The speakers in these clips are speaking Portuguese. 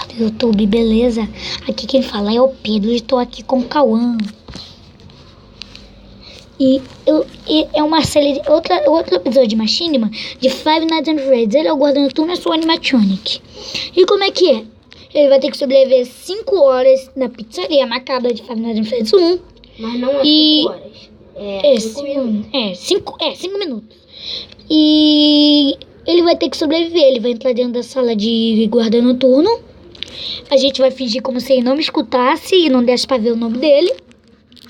galera do YouTube, beleza? Aqui quem fala é o Pedro e estou aqui com o Cauã. E é uma série de outro episódio de Machinima de Five Nights at Freddy's. Ele é o guarda noturno, eu sou o Animatronic. E como é que é? Ele vai ter que sobreviver 5 horas na pizzaria macabra de Five Nights at Freddy's 1. Mas não é 5 horas. É 5 minutos. 5 minutos. E ele vai ter que sobreviver. Ele vai entrar dentro da sala de guarda noturno. A gente vai fingir como se ele não me escutasse e não desse pra ver o nome dele.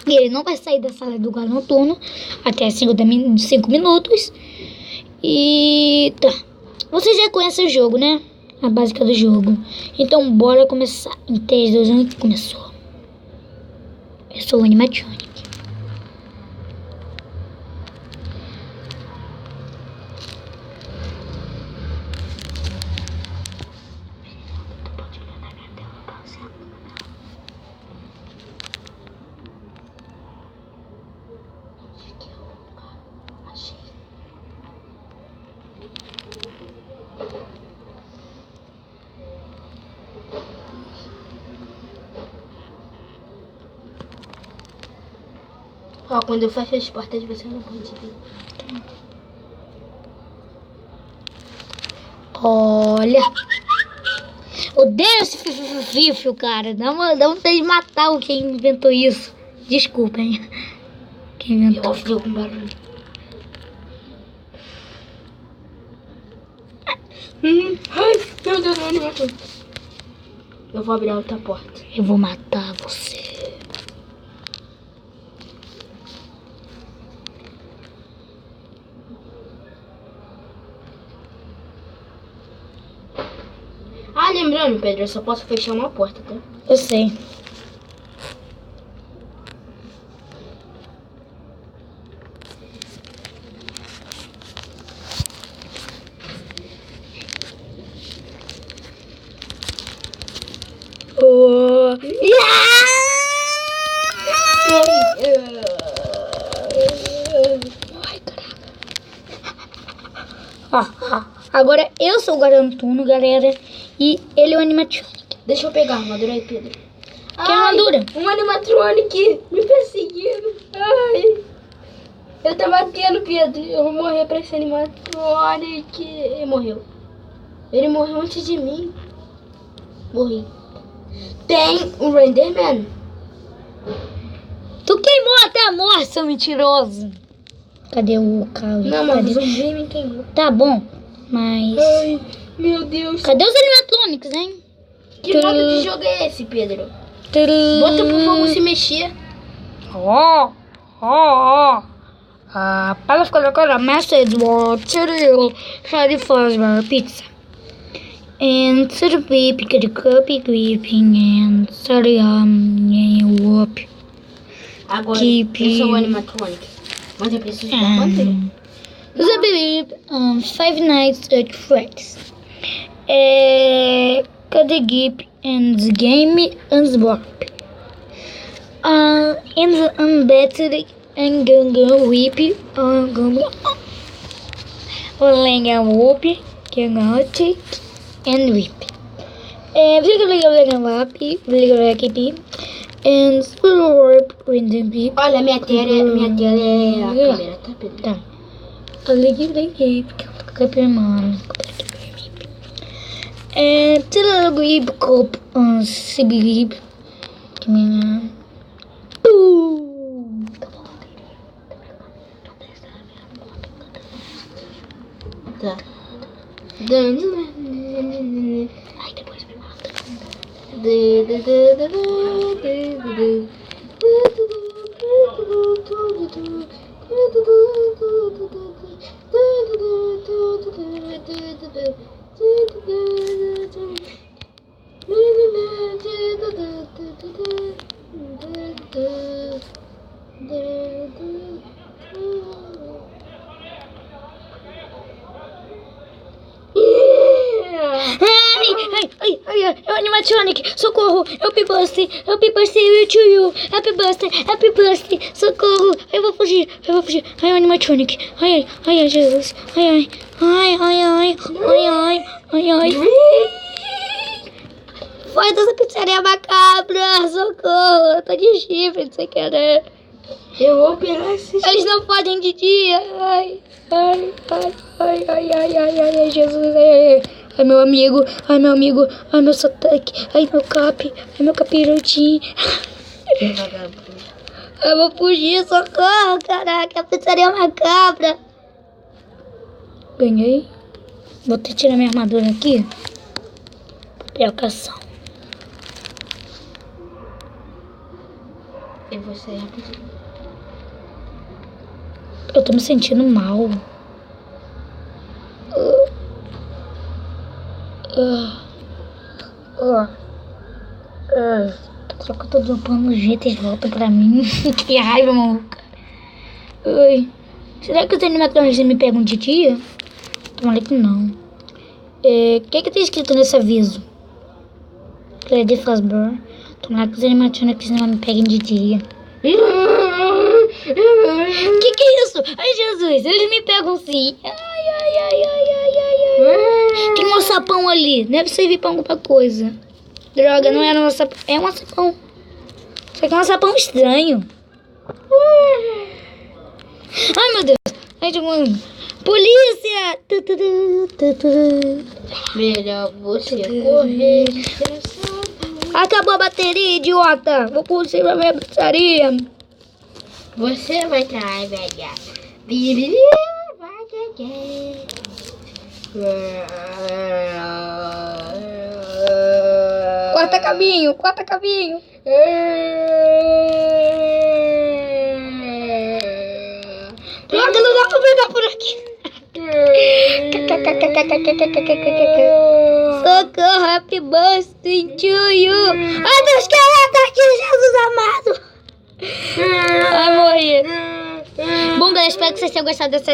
E ele não vai sair da sala do guarda noturno até 5 minutos. E tá. Você já conhece o jogo, né? A básica do jogo. Então bora começar. Em 3, 2, 1, começou. Eu sou o Animatronic. Ó, quando eu fecho as portas, você não pode ver. Olha. Odeio esse fifio, cara. Dá vontade de matar o quem inventou isso. Desculpa, hein. Quem inventou. Eu ouvi algum barulho. Ai, meu Deus, ele me matou. Eu vou abrir a outra porta. Eu vou matar você. Ah, lembrando, Pedro, eu só posso fechar uma porta, tá? Eu sei. Oh. Ai, caraca. Agora eu sou o guarda noturno, galera. E ele é o Animatronic. Deixa eu pegar a armadura aí, Pedro. Que armadura? Um Animatronic me perseguindo. Ai. Ele tá batendo, Pedro. Eu vou morrer pra esse Animatronic. Ele morreu. Ele morreu antes de mim. Morri. Tem um Renderman. Tu queimou até a morte, seu mentiroso. Cadê o Carlos? Não, mas o zumbi me queimou. Tá bom, mas... Ai, meu Deus. Cadê os animatrônicos, hein? Que modo de jogo é esse, Pedro? Bota pro fogo se mexer. Para colocar a message water, try fast pizza. And sort of beep, get a copy gripping and sorry, whoop. Agora, Keep eu sou o Animatronic. Mas eu preciso de manter. The beep, Five Nights at Freddy's. Cut the gip and the game unswarp. In the unbattered and gunga whip, lenga whoop, gunga tick and whip. And slow warp when the beep. Olha, minha tela é a câmera, tá, Pedro? Tá. Liguei, porque eu tô com a irmã. Tira o grip cop se grip. Que minha. Tá. Ai, depois me mata. Ai, é o Animatronic, socorro, Happy Birthday to you, Happy Birthday, socorro, eu vou fugir, ai, o Animatronic, ai, Jesus, ai. foge dessa pizzaria macabra. Socorro, eu tô de chifre, sem querer. Eu vou pegar esses... Eles não podem de dia. Ai, Jesus. Ai, meu amigo. Ai, meu sotaque. Ai, meu cap. Ai, meu capirotinho. Eu vou fugir, socorro, caraca. A pizzaria macabra. Ganhei. Vou ter que tirar minha armadura aqui. Provocação. Eu vou sair rapidinho. Eu tô me sentindo mal. Só que eu tô dropando jeito e volta pra mim. Que raiva, maluca. Ai. Será que os animatrônicos me pegam de dia? Tomara que não. O que tem escrito nesse aviso? Lady Fazbear. Tomara que os animatrônicos não me peguem de dia. Que é isso? Ai, Jesus, eles me pegam sim. Ai. Tem um sapão ali. Deve servir pra alguma coisa. Droga, não era um sapão. É um sapão. Só que é um sapão estranho. Ai, meu Deus. Ai, polícia! Melhor você correr. Acabou a bateria, idiota. Vou conseguir a minha pizzaria. Você vai estar velha. Corta caminho. Droga, não dá pra pegar por aqui. Socorro, happy birthday to you. Ai, meu esqueleto aqui, Jesus amado. Ai, morri. Bom, galera, espero que vocês tenham gostado dessa